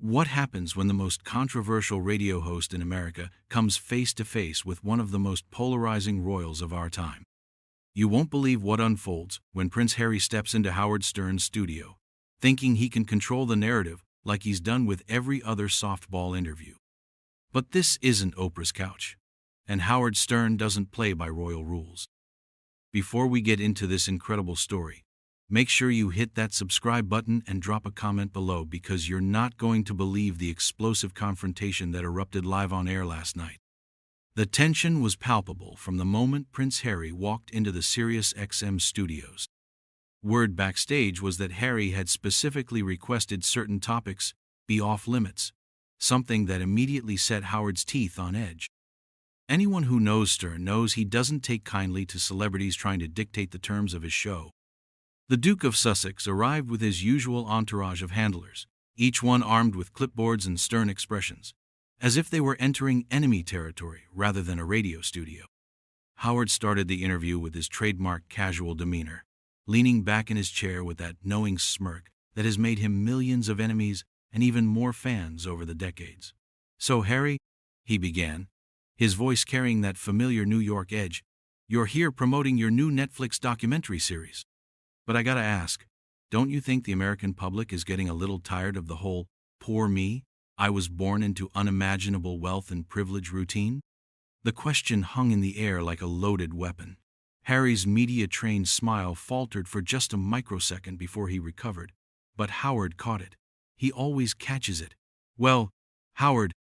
What happens when the most controversial radio host in America comes face to face with one of the most polarizing royals of our time? You won't believe what unfolds when Prince Harry steps into Howard Stern's studio, thinking he can control the narrative like he's done with every other softball interview. But this isn't Oprah's couch, and Howard Stern doesn't play by royal rules. Before we get into this incredible story, make sure you hit that subscribe button and drop a comment below, because you're not going to believe the explosive confrontation that erupted live on air last night. The tension was palpable from the moment Prince Harry walked into the SiriusXM studios. Word backstage was that Harry had specifically requested certain topics be off limits, something that immediately set Howard's teeth on edge. Anyone who knows Stern knows he doesn't take kindly to celebrities trying to dictate the terms of his show. The Duke of Sussex arrived with his usual entourage of handlers, each one armed with clipboards and stern expressions, as if they were entering enemy territory rather than a radio studio. Howard started the interview with his trademark casual demeanor, leaning back in his chair with that knowing smirk that has made him millions of enemies and even more fans over the decades. "So, Harry," he began, his voice carrying that familiar New York edge, "you're here promoting your new Netflix documentary series. But I gotta ask, don't you think the American public is getting a little tired of the whole, 'poor me, I was born into unimaginable wealth and privilege' routine?" The question hung in the air like a loaded weapon. Harry's media-trained smile faltered for just a microsecond before he recovered, but Howard caught it. He always catches it. "Well, Howard,"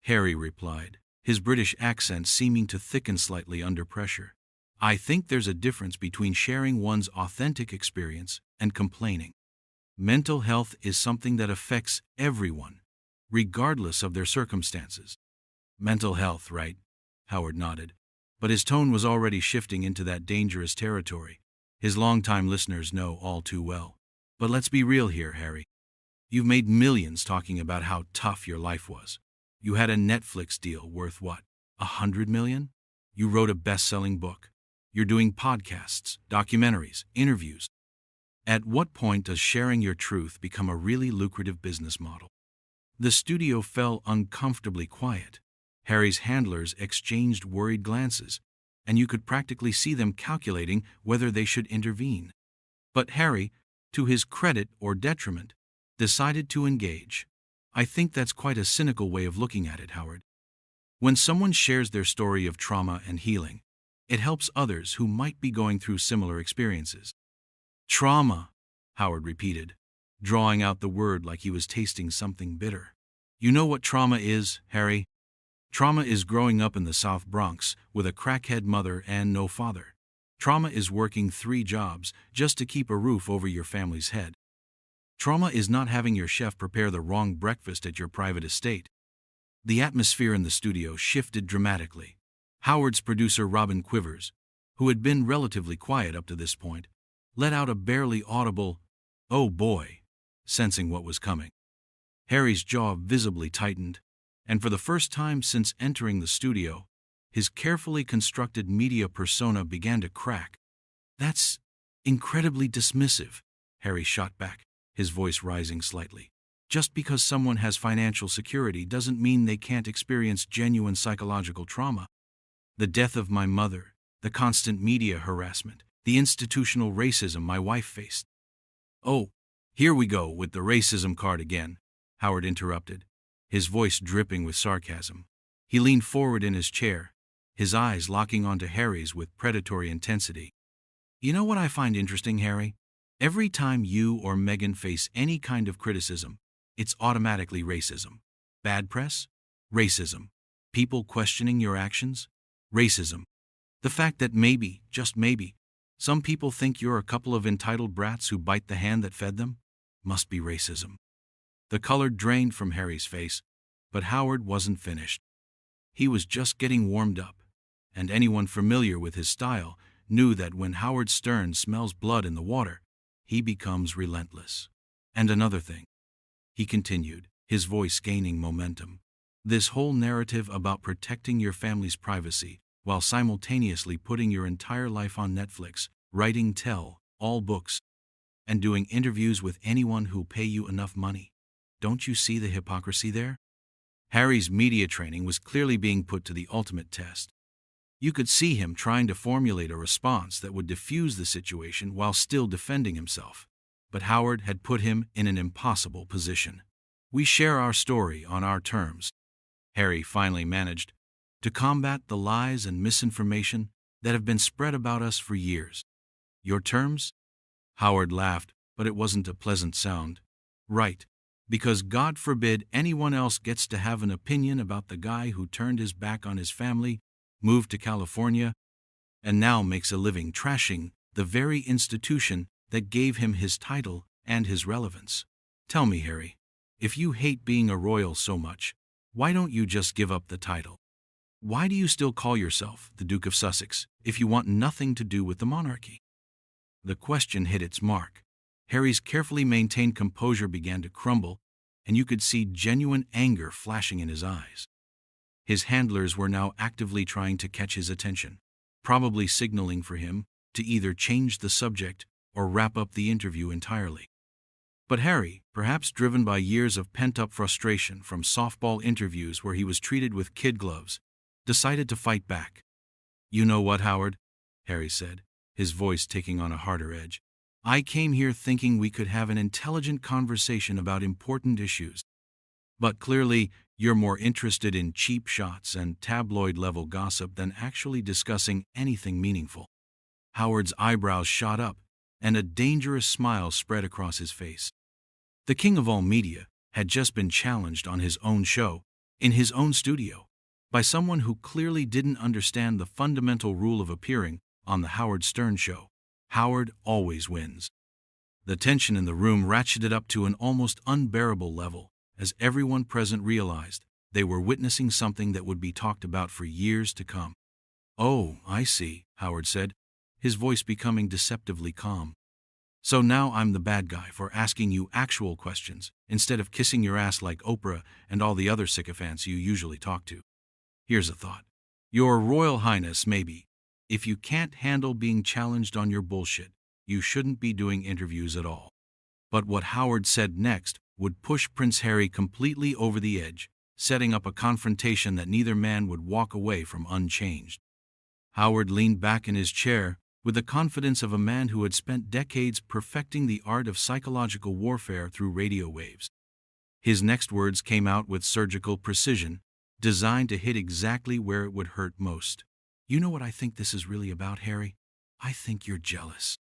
Harry replied, his British accent seeming to thicken slightly under pressure, "I think there's a difference between sharing one's authentic experience and complaining. Mental health is something that affects everyone, regardless of their circumstances." "Mental health, right?" Howard nodded, but his tone was already shifting into that dangerous territory his longtime listeners know all too well. "But let's be real here, Harry. You've made millions talking about how tough your life was. You had a Netflix deal worth what, $100 million? You wrote a best-selling book. You're doing podcasts, documentaries, interviews. At what point does sharing your truth become a really lucrative business model?" The studio fell uncomfortably quiet. Harry's handlers exchanged worried glances, and you could practically see them calculating whether they should intervene. But Harry, to his credit or detriment, decided to engage. "I think that's quite a cynical way of looking at it, Howard. When someone shares their story of trauma and healing, it helps others who might be going through similar experiences." "Trauma," Howard repeated, drawing out the word like he was tasting something bitter. "You know what trauma is, Harry? Trauma is growing up in the South Bronx with a crackhead mother and no father. Trauma is working 3 jobs just to keep a roof over your family's head. Trauma is not having your chef prepare the wrong breakfast at your private estate." The atmosphere in the studio shifted dramatically. Howard's producer Robin Quivers, who had been relatively quiet up to this point, let out a barely audible, "Oh boy," sensing what was coming. Harry's jaw visibly tightened, and for the first time since entering the studio, his carefully constructed media persona began to crack. "That's incredibly dismissive," Harry shot back, his voice rising slightly. "Just because someone has financial security doesn't mean they can't experience genuine psychological trauma. The death of my mother, the constant media harassment, the institutional racism my wife faced." "Oh, here we go with the racism card again," Howard interrupted, his voice dripping with sarcasm. He leaned forward in his chair, his eyes locking onto Harry's with predatory intensity. "You know what I find interesting, Harry? Every time you or Meghan face any kind of criticism, it's automatically racism. Bad press? Racism. People questioning your actions? Racism. The fact that maybe, just maybe, some people think you're a couple of entitled brats who bite the hand that fed them? Must be racism." The color drained from Harry's face, but Howard wasn't finished. He was just getting warmed up, and anyone familiar with his style knew that when Howard Stern smells blood in the water, he becomes relentless. "And another thing," he continued, his voice gaining momentum, "this whole narrative about protecting your family's privacy while simultaneously putting your entire life on Netflix, writing all books, and doing interviews with anyone who'll pay you enough money. Don't you see the hypocrisy there? Harry's media training was clearly being put to the ultimate test. You could see him trying to formulate a response that would diffuse the situation while still defending himself. But Howard had put him in an impossible position. We share our story on our terms. Harry finally managed to combat the lies and misinformation that have been spread about us for years. Your terms? Howard laughed, but it wasn't a pleasant sound. Right, because God forbid anyone else gets to have an opinion about the guy who turned his back on his family, moved to California, and now makes a living trashing the very institution that gave him his title and his relevance. Tell me, Harry, if you hate being a royal so much, why don't you just give up the title? Why do you still call yourself the Duke of Sussex if you want nothing to do with the monarchy? The question hit its mark. Harry's carefully maintained composure began to crumble, and you could see genuine anger flashing in his eyes. His handlers were now actively trying to catch his attention, probably signaling for him to either change the subject or wrap up the interview entirely. But Harry, perhaps driven by years of pent-up frustration from softball interviews where he was treated with kid gloves, decided to fight back. You know what, Howard? Harry said, his voice taking on a harder edge. I came here thinking we could have an intelligent conversation about important issues. But clearly, you're more interested in cheap shots and tabloid-level gossip than actually discussing anything meaningful. Howard's eyebrows shot up, and a dangerous smile spread across his face. The king of all media had just been challenged on his own show, in his own studio, by someone who clearly didn't understand the fundamental rule of appearing on the Howard Stern show. Howard always wins. The tension in the room ratcheted up to an almost unbearable level, as everyone present realized they were witnessing something that would be talked about for years to come. Oh, I see, Howard said, his voice becoming deceptively calm. So now I'm the bad guy for asking you actual questions, instead of kissing your ass like Oprah and all the other sycophants you usually talk to. Here's a thought. Your Royal Highness, maybe. If you can't handle being challenged on your bullshit, you shouldn't be doing interviews at all. But what Howard said next would push Prince Harry completely over the edge, setting up a confrontation that neither man would walk away from unchanged. Howard leaned back in his chair with the confidence of a man who had spent decades perfecting the art of psychological warfare through radio waves. His next words came out with surgical precision, designed to hit exactly where it would hurt most. You know what I think this is really about, Harry? I think you're jealous.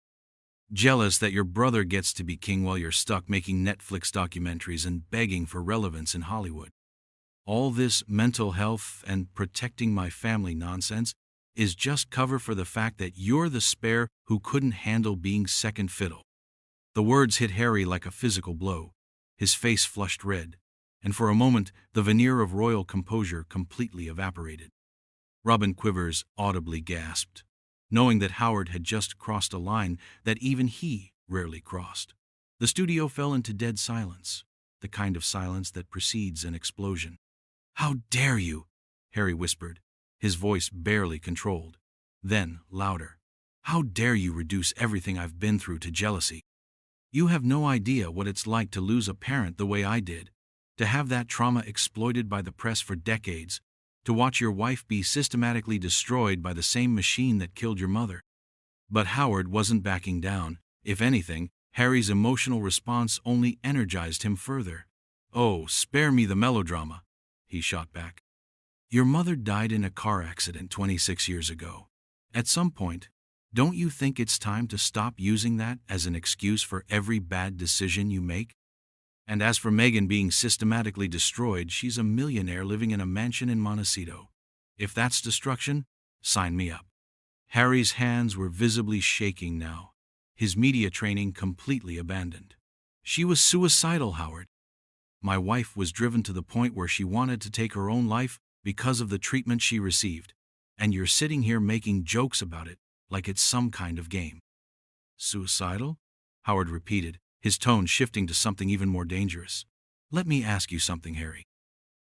Jealous that your brother gets to be king while you're stuck making Netflix documentaries and begging for relevance in Hollywood. All this mental health and protecting my family nonsense is just cover for the fact that you're the spare who couldn't handle being second fiddle. The words hit Harry like a physical blow. His face flushed red, and for a moment the veneer of royal composure completely evaporated. Robin Quivers audibly gasped, knowing that Howard had just crossed a line that even he rarely crossed. The studio fell into dead silence, the kind of silence that precedes an explosion. "How dare you?" Harry whispered, his voice barely controlled. Then, louder. "How dare you reduce everything I've been through to jealousy? You have no idea what it's like to lose a parent the way I did, to have that trauma exploited by the press for decades, to watch your wife be systematically destroyed by the same machine that killed your mother." But Howard wasn't backing down. If anything, Harry's emotional response only energized him further. "Oh, spare me the melodrama," he shot back. "Your mother died in a car accident 26 years ago. At some point, don't you think it's time to stop using that as an excuse for every bad decision you make? And as for Meghan being systematically destroyed, she's a millionaire living in a mansion in Montecito. If that's destruction, sign me up." Harry's hands were visibly shaking now, his media training completely abandoned. "She was suicidal, Howard. My wife was driven to the point where she wanted to take her own life because of the treatment she received, and you're sitting here making jokes about it like it's some kind of game." "Suicidal?" Howard repeated, his tone shifting to something even more dangerous. "Let me ask you something, Harry.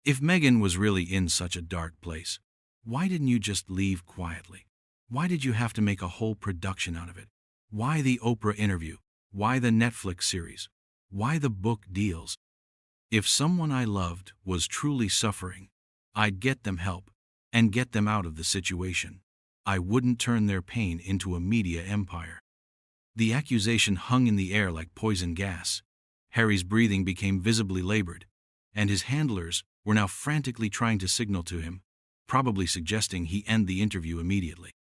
If Meghan was really in such a dark place, why didn't you just leave quietly? Why did you have to make a whole production out of it? Why the Oprah interview? Why the Netflix series? Why the book deals? If someone I loved was truly suffering, I'd get them help and get them out of the situation. I wouldn't turn their pain into a media empire. The accusation hung in the air like poison gas. Harry's breathing became visibly labored, and his handlers were now frantically trying to signal to him, probably suggesting he end the interview immediately.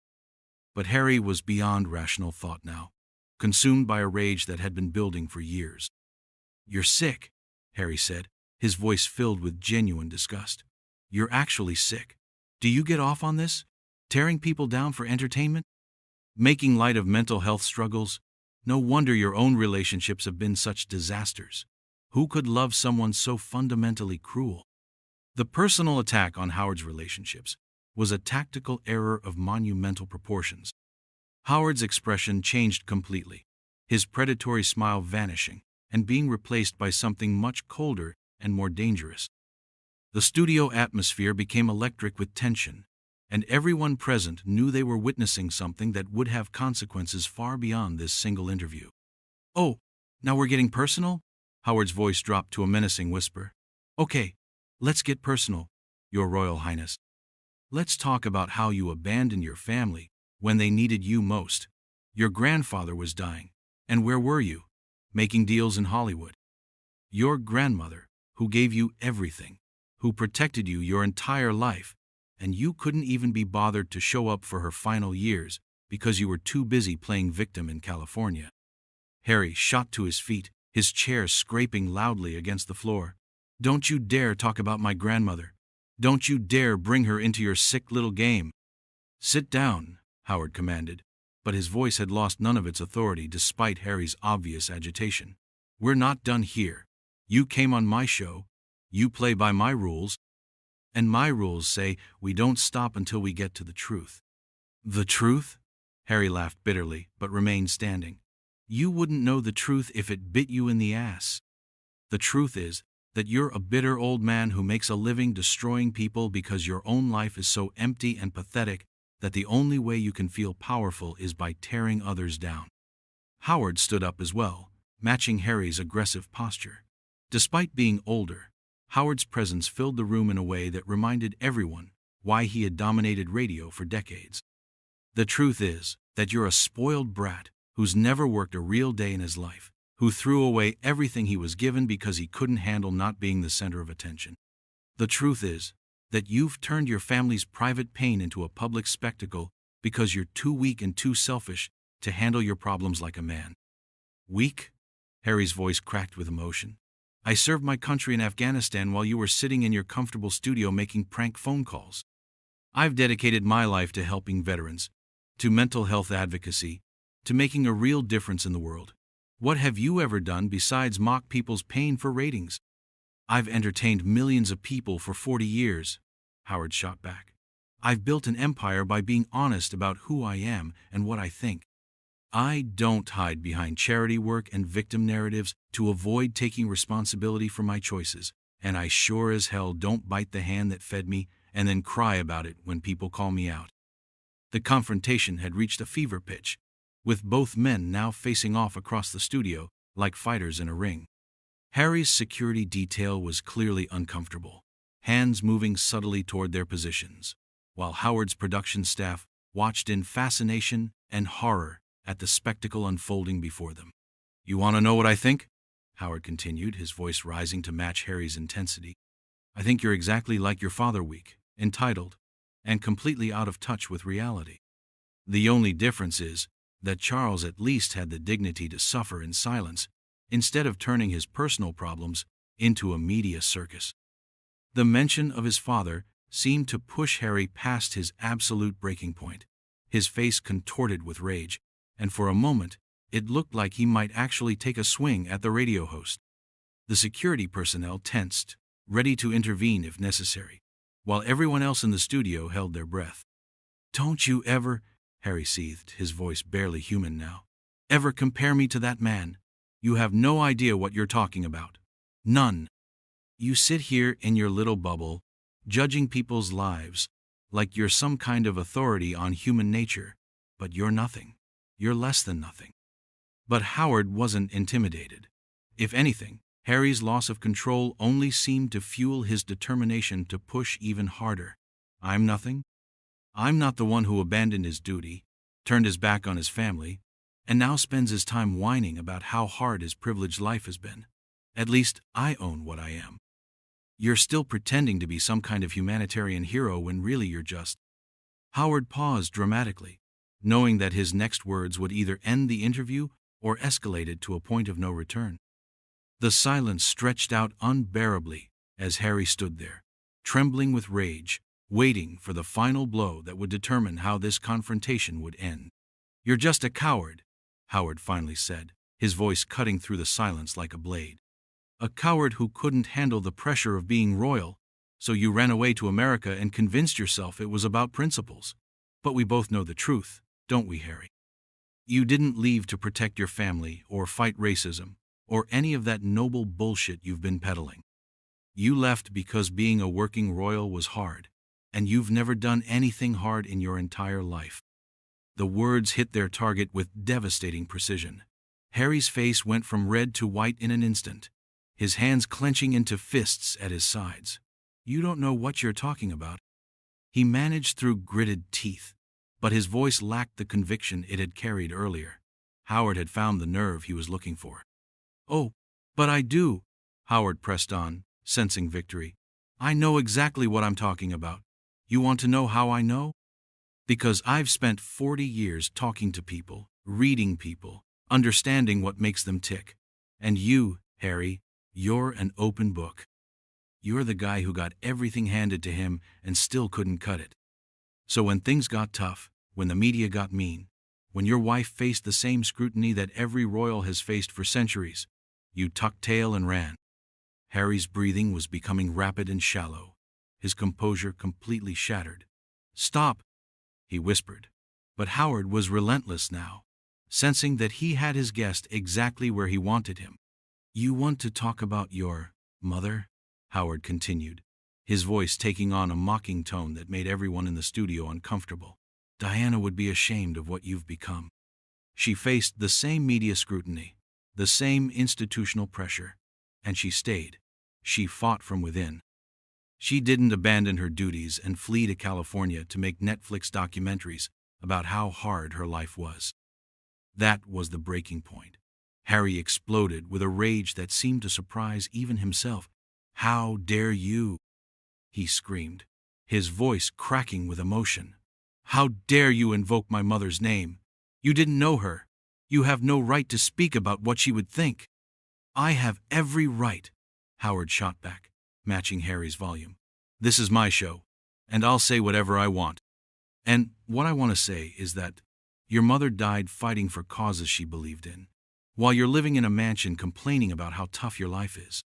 But Harry was beyond rational thought now, consumed by a rage that had been building for years. "You're sick," Harry said, his voice filled with genuine disgust. "You're actually sick. Do you get off on this? Tearing people down for entertainment? Making light of mental health struggles? No wonder your own relationships have been such disasters. Who could love someone so fundamentally cruel?" The personal attack on Howard's relationships was a tactical error of monumental proportions. Howard's expression changed completely, his predatory smile vanishing and being replaced by something much colder and more dangerous. The studio atmosphere became electric with tension, and everyone present knew they were witnessing something that would have consequences far beyond this single interview. "Oh, now we're getting personal?" Howard's voice dropped to a menacing whisper. "Okay, let's get personal, Your Royal Highness. Let's talk about how you abandoned your family when they needed you most. Your grandfather was dying, and where were you? Making deals in Hollywood. Your grandmother, who gave you everything, who protected you your entire life, and you couldn't even be bothered to show up for her final years because you were too busy playing victim in California." Harry shot to his feet, his chair scraping loudly against the floor. "Don't you dare talk about my grandmother. Don't you dare bring her into your sick little game." "Sit down," Howard commanded, but his voice had lost none of its authority despite Harry's obvious agitation. "We're not done here. You came on my show. You play by my rules. And my rules say we don't stop until we get to the truth." "The truth?" Harry laughed bitterly, but remained standing. "You wouldn't know the truth if it bit you in the ass. The truth is that you're a bitter old man who makes a living destroying people because your own life is so empty and pathetic that the only way you can feel powerful is by tearing others down." Howard stood up as well, matching Harry's aggressive posture. Despite being older, Howard's presence filled the room in a way that reminded everyone why he had dominated radio for decades. "The truth is that you're a spoiled brat who's never worked a real day in his life, who threw away everything he was given because he couldn't handle not being the center of attention. The truth is that you've turned your family's private pain into a public spectacle because you're too weak and too selfish to handle your problems like a man." "Weak?" Harry's voice cracked with emotion. "I served my country in Afghanistan while you were sitting in your comfortable studio making prank phone calls. I've dedicated my life to helping veterans, to mental health advocacy, to making a real difference in the world. What have you ever done besides mock people's pain for ratings?" "I've entertained millions of people for 40 years, Howard shot back. "I've built an empire by being honest about who I am and what I think. I don't hide behind charity work and victim narratives to avoid taking responsibility for my choices, and I sure as hell don't bite the hand that fed me and then cry about it when people call me out." The confrontation had reached a fever pitch, with both men now facing off across the studio like fighters in a ring. Harry's security detail was clearly uncomfortable, hands moving subtly toward their positions, while Howard's production staff watched in fascination and horror at the spectacle unfolding before them. "You want to know what I think?" Howard continued, his voice rising to match Harry's intensity. "I think you're exactly like your father, weak, entitled, and completely out of touch with reality. The only difference is that Charles at least had the dignity to suffer in silence, instead of turning his personal problems into a media circus." The mention of his father seemed to push Harry past his absolute breaking point. His face contorted with rage, and for a moment it looked like he might actually take a swing at the radio host. The security personnel tensed, ready to intervene if necessary, while everyone else in the studio held their breath. "Don't you ever," Harry seethed, his voice barely human now, "ever compare me to that man. You have no idea what you're talking about. None. You sit here in your little bubble, judging people's lives like you're some kind of authority on human nature, but you're nothing. You're less than nothing." But Howard wasn't intimidated. If anything, Harry's loss of control only seemed to fuel his determination to push even harder. I'm nothing. I'm not the one who abandoned his duty, turned his back on his family, and now spends his time whining about how hard his privileged life has been. At least I own what I am. You're still pretending to be some kind of humanitarian hero when really you're just... Howard paused dramatically, knowing that his next words would either end the interview or escalate it to a point of no return. The silence stretched out unbearably as Harry stood there, trembling with rage, waiting for the final blow that would determine how this confrontation would end. You're just a coward, Howard finally said, his voice cutting through the silence like a blade. A coward who couldn't handle the pressure of being royal, so you ran away to America and convinced yourself it was about principles. But we both know the truth, don't we, Harry? You didn't leave to protect your family or fight racism or any of that noble bullshit you've been peddling. You left because being a working royal was hard, and you've never done anything hard in your entire life. The words hit their target with devastating precision. Harry's face went from red to white in an instant, his hands clenching into fists at his sides. You don't know what you're talking about. He managed through gritted teeth, but his voice lacked the conviction it had carried earlier. Howard had found the nerve he was looking for. Oh, but I do, Howard pressed on, sensing victory. I know exactly what I'm talking about. You want to know how I know? Because I've spent 40 years talking to people, reading people, understanding what makes them tick. And you, Harry, you're an open book. You're the guy who got everything handed to him and still couldn't cut it. So when things got tough, when the media got mean, when your wife faced the same scrutiny that every royal has faced for centuries, you tucked tail and ran. Harry's breathing was becoming rapid and shallow, his composure completely shattered. Stop, he whispered. But Howard was relentless now, sensing that he had his guest exactly where he wanted him. You want to talk about your mother? Howard continued, his voice taking on a mocking tone that made everyone in the studio uncomfortable. Diana would be ashamed of what you've become. She faced the same media scrutiny, the same institutional pressure, and she stayed. She fought from within. She didn't abandon her duties and flee to California to make Netflix documentaries about how hard her life was. That was the breaking point. Harry exploded with a rage that seemed to surprise even himself. How dare you? He screamed, his voice cracking with emotion. How dare you invoke my mother's name? You didn't know her. You have no right to speak about what she would think. I have every right, Howard shot back, matching Harry's volume. This is my show, and I'll say whatever I want. And what I want to say is that your mother died fighting for causes she believed in, while you're living in a mansion complaining about how tough your life is.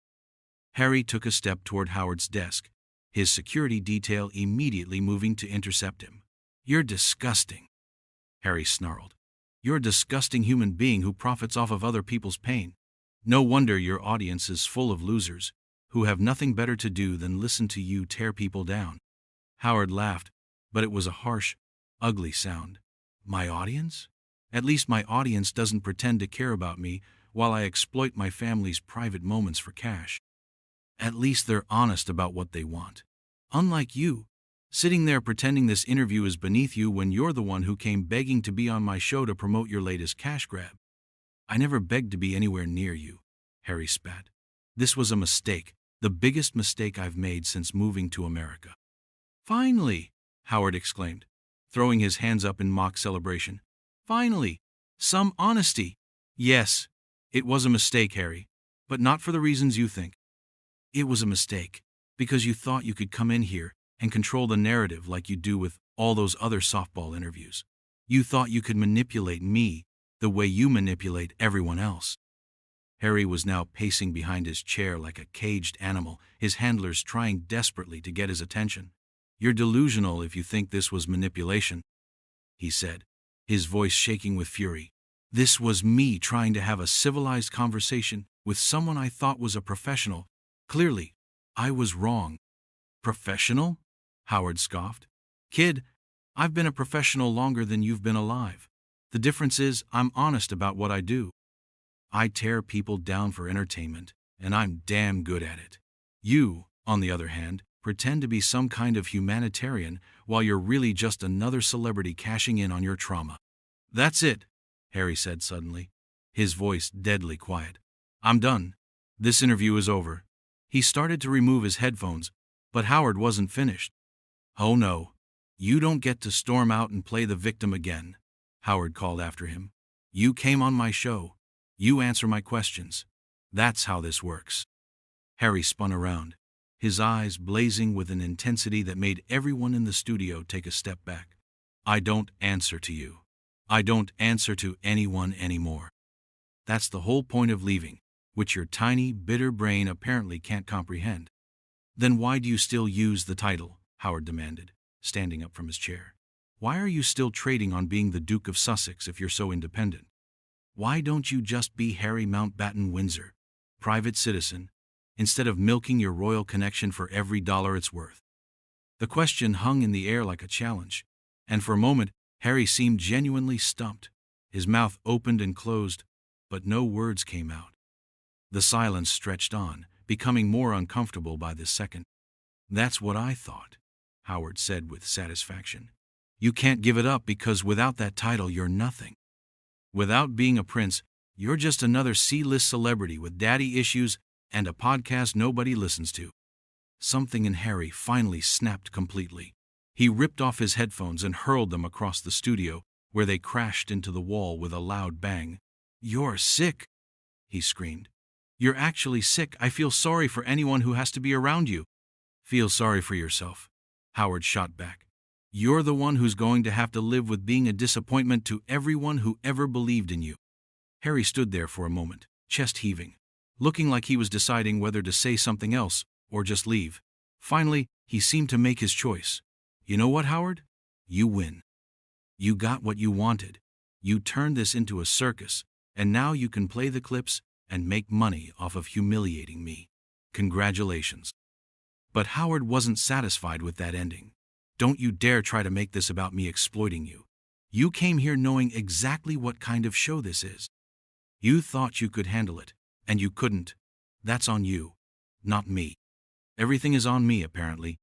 Harry took a step toward Howard's desk, his security detail immediately moving to intercept him. You're disgusting, Harry snarled. You're a disgusting human being who profits off of other people's pain. No wonder your audience is full of losers who have nothing better to do than listen to you tear people down. Howard laughed, but it was a harsh, ugly sound. My audience? At least my audience doesn't pretend to care about me while I exploit my family's private moments for cash. At least they're honest about what they want. Unlike you, sitting there pretending this interview is beneath you when you're the one who came begging to be on my show to promote your latest cash grab. I never begged to be anywhere near you, Harry spat. This was a mistake, the biggest mistake I've made since moving to America. Finally, Howard exclaimed, throwing his hands up in mock celebration. Finally, some honesty. Yes, it was a mistake, Harry, but not for the reasons you think. It was a mistake because you thought you could come in here and control the narrative like you do with all those other softball interviews. You thought you could manipulate me the way you manipulate everyone else. Harry was now pacing behind his chair like a caged animal, his handlers trying desperately to get his attention. You're delusional if you think this was manipulation, he said, his voice shaking with fury. This was me trying to have a civilized conversation with someone I thought was a professional. Clearly, I was wrong. Professional? Howard scoffed. Kid, I've been a professional longer than you've been alive. The difference is I'm honest about what I do. I tear people down for entertainment, and I'm damn good at it. You, on the other hand, pretend to be some kind of humanitarian while you're really just another celebrity cashing in on your trauma. That's it, Harry said suddenly, his voice deadly quiet. I'm done. This interview is over. He started to remove his headphones, but Howard wasn't finished. Oh no. You don't get to storm out and play the victim again, Howard called after him. You came on my show. You answer my questions. That's how this works. Harry spun around, his eyes blazing with an intensity that made everyone in the studio take a step back. I don't answer to you. I don't answer to anyone anymore. That's the whole point of leaving, which your tiny, bitter brain apparently can't comprehend. Then why do you still use the title? Howard demanded, standing up from his chair. Why are you still trading on being the Duke of Sussex if you're so independent? Why don't you just be Harry Mountbatten Windsor, private citizen, instead of milking your royal connection for every dollar it's worth? The question hung in the air like a challenge, and for a moment Harry seemed genuinely stumped. His mouth opened and closed, but no words came out. The silence stretched on, becoming more uncomfortable by the second. That's what I thought, Howard said with satisfaction. You can't give it up because without that title you're nothing. Without being a prince, you're just another C-list celebrity with daddy issues and a podcast nobody listens to. Something in Harry finally snapped completely. He ripped off his headphones and hurled them across the studio, where they crashed into the wall with a loud bang. You're sick, he screamed. You're actually sick. I feel sorry for anyone who has to be around you. Feel sorry for yourself, Howard shot back. You're the one who's going to have to live with being a disappointment to everyone who ever believed in you. Harry stood there for a moment, chest heaving, looking like he was deciding whether to say something else or just leave. Finally, he seemed to make his choice. You know what, Howard? You win. You got what you wanted. You turned this into a circus, and now you can play the clips and make money off of humiliating me. Congratulations. But Howard wasn't satisfied with that ending. Don't you dare try to make this about me exploiting you. You came here knowing exactly what kind of show this is. You thought you could handle it, and you couldn't. That's on you, not me. Everything is on me, apparently,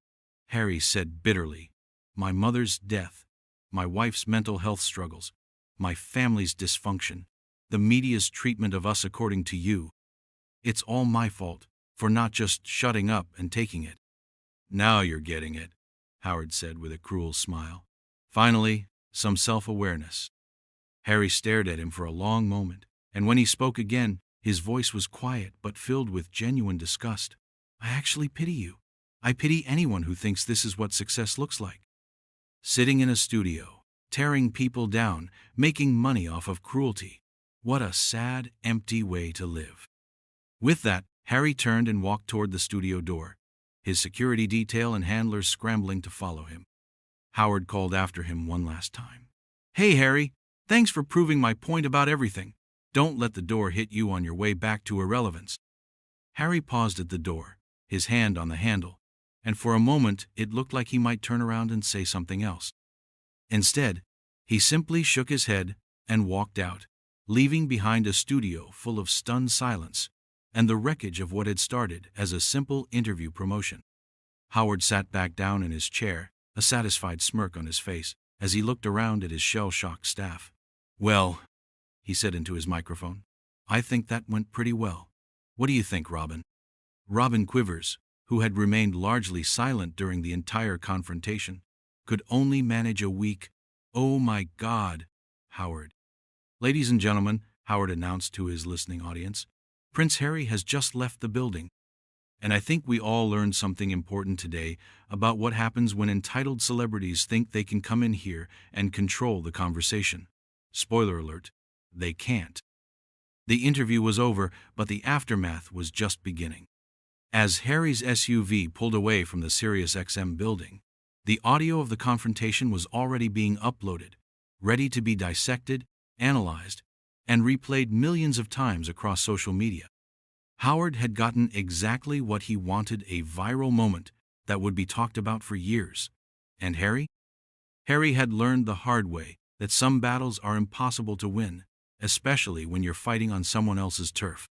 Harry said bitterly. My mother's death, my wife's mental health struggles, my family's dysfunction, the media's treatment of us according to you. It's all my fault for not just shutting up and taking it. Now you're getting it, Howard said with a cruel smile. Finally, some self-awareness. Harry stared at him for a long moment, and when he spoke again, his voice was quiet but filled with genuine disgust. I actually pity you. I pity anyone who thinks this is what success looks like. Sitting in a studio, tearing people down, making money off of cruelty. What a sad, empty way to live. With that, Harry turned and walked toward the studio door, his security detail and handlers scrambling to follow him. Howard called after him one last time. Hey, Harry, thanks for proving my point about everything. Don't let the door hit you on your way back to irrelevance. Harry paused at the door, his hand on the handle, and for a moment it looked like he might turn around and say something else. Instead, he simply shook his head and walked out, leaving behind a studio full of stunned silence and the wreckage of what had started as a simple interview promotion. Howard sat back down in his chair, a satisfied smirk on his face, as he looked around at his shell-shocked staff. Well, he said into his microphone, I think that went pretty well. What do you think, Robin? Robin Quivers, who had remained largely silent during the entire confrontation, could only manage a weak, "Oh my God, Howard." Ladies and gentlemen, Howard announced to his listening audience, Prince Harry has just left the building. And I think we all learned something important today about what happens when entitled celebrities think they can come in here and control the conversation. Spoiler alert, they can't. The interview was over, but the aftermath was just beginning. As Harry's SUV pulled away from the SiriusXM building, the audio of the confrontation was already being uploaded, ready to be dissected, analyzed, and replayed millions of times across social media. Howard had gotten exactly what he wanted, a viral moment that would be talked about for years. And Harry? Harry had learned the hard way that some battles are impossible to win, especially when you're fighting on someone else's turf.